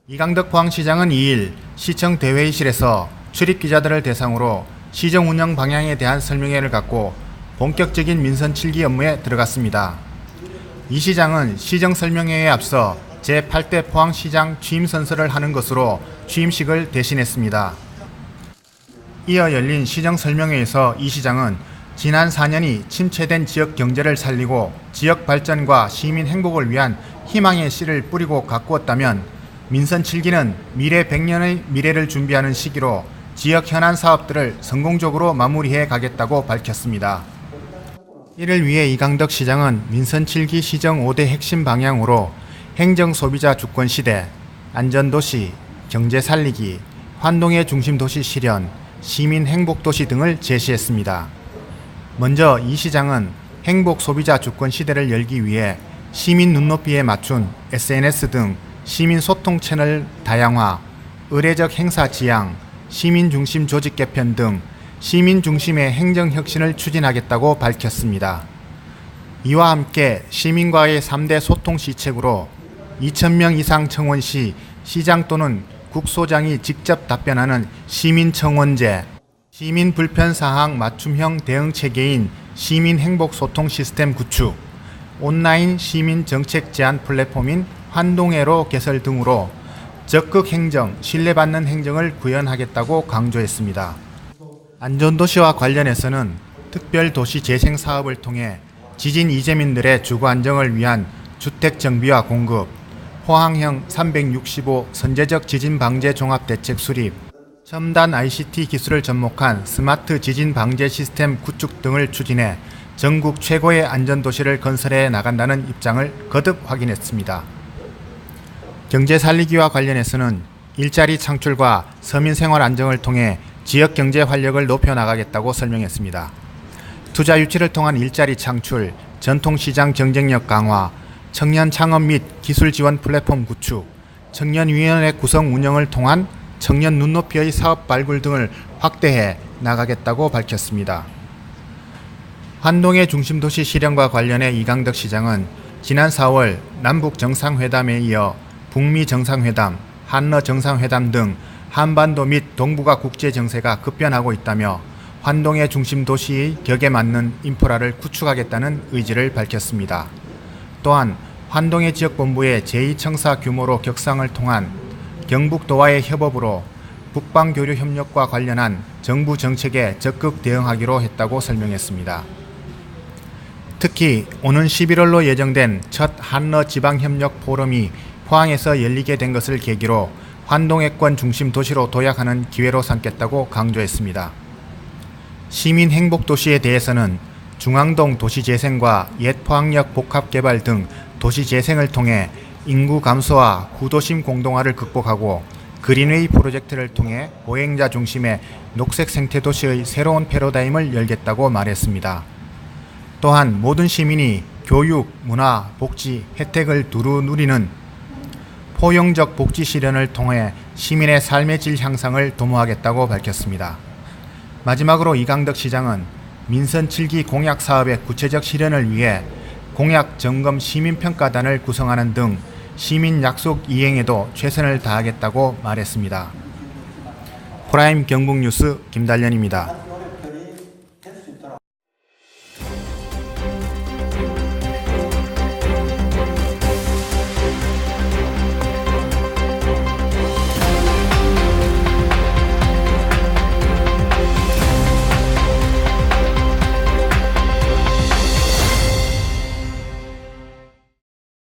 이강덕 포항시장은 2일 시청 대회의실에서 출입기자들을 대상으로 시정 운영 방향에 대한 설명회를 갖고 본격적인 민선 7기 업무에 들어갔습니다. 이 시장은 시정 설명회에 앞서 제8대 포항시장 취임 선서를 하는 것으로 취임식을 대신했습니다. 이어 열린 시정 설명회에서 이 시장은 지난 4년이 침체된 지역 경제를 살리고 지역 발전과 시민 행복을 위한 희망의 씨를 뿌리고 가꾸었다면 민선 7기는 미래 100년의 미래를 준비하는 시기로 지역 현안 사업들을 성공적으로 마무리해 가겠다고 밝혔습니다. 이를 위해 이강덕 시장은 민선 7기 시정 5대 핵심 방향으로 행정 소비자 주권 시대, 안전도시, 경제 살리기, 환동의 중심도시 실현, 시민 행복도시 등을 제시했습니다. 먼저 이 시장은 행복 소비자 주권 시대를 열기 위해 시민 눈높이에 맞춘 SNS 등 시민 소통 채널 다양화, 의례적 행사 지향, 시민 중심 조직 개편 등 시민 중심의 행정 혁신을 추진하겠다고 밝혔습니다. 이와 함께 시민과의 3대 소통 시책으로 2,000명 이상 청원 시 시장 또는 국소장이 직접 답변하는 시민청원제, 시민 불편사항 맞춤형 대응 체계인 시민행복소통 시스템 구축, 온라인 시민 정책 제안 플랫폼인 환동회로 개설 등으로 적극 행정, 신뢰받는 행정을 구현하겠다고 강조했습니다. 안전도시와 관련해서는 특별도시 재생 사업을 통해 지진 이재민들의 주거 안정을 위한 주택 정비와 공급, 포항형 365 선제적 지진 방제 종합대책 수립, 첨단 ICT 기술을 접목한 스마트 지진 방제 시스템 구축 등을 추진해 전국 최고의 안전도시를 건설해 나간다는 입장을 거듭 확인했습니다. 경제 살리기와 관련해서는 일자리 창출과 서민 생활 안정을 통해 지역 경제 활력을 높여 나가겠다고 설명했습니다. 투자 유치를 통한 일자리 창출, 전통시장 경쟁력 강화, 청년 창업 및 기술 지원 플랫폼 구축, 청년위원회 구성 운영을 통한 청년 눈높이의 사업 발굴 등을 확대해 나가겠다고 밝혔습니다. 환동의 중심도시 실현과 관련해 이강덕 시장은 지난 4월 남북 정상회담에 이어 북미 정상회담, 한러 정상회담 등 한반도 및 동북아 국제 정세가 급변하고 있다며 환동의 중심 도시의 격에 맞는 인프라를 구축하겠다는 의지를 밝혔습니다. 또한 환동의 지역본부의 제2청사 규모로 격상을 통한 경북도와의 협업으로 북방교류 협력과 관련한 정부 정책에 적극 대응하기로 했다고 설명했습니다. 특히 오는 11월로 예정된 첫 한러 지방협력 포럼이 포항에서 열리게 된 것을 계기로 환동해권 중심 도시로 도약하는 기회로 삼겠다고 강조했습니다. 시민 행복도시에 대해서는 중앙동 도시재생과 옛 포항역 복합개발 등 도시재생을 통해 인구 감소와 구도심 공동화를 극복하고 그린웨이 프로젝트를 통해 보행자 중심의 녹색 생태도시의 새로운 패러다임을 열겠다고 말했습니다. 또한 모든 시민이 교육, 문화, 복지, 혜택을 두루 누리는 포용적 복지 실현을 통해 시민의 삶의 질 향상을 도모하겠다고 밝혔습니다. 마지막으로 이강덕 시장은 민선 7기 공약 사업의 구체적 실현을 위해 공약 점검 시민평가단을 구성하는 등 시민 약속 이행에도 최선을 다하겠다고 말했습니다. 프라임 경북뉴스 김달련입니다.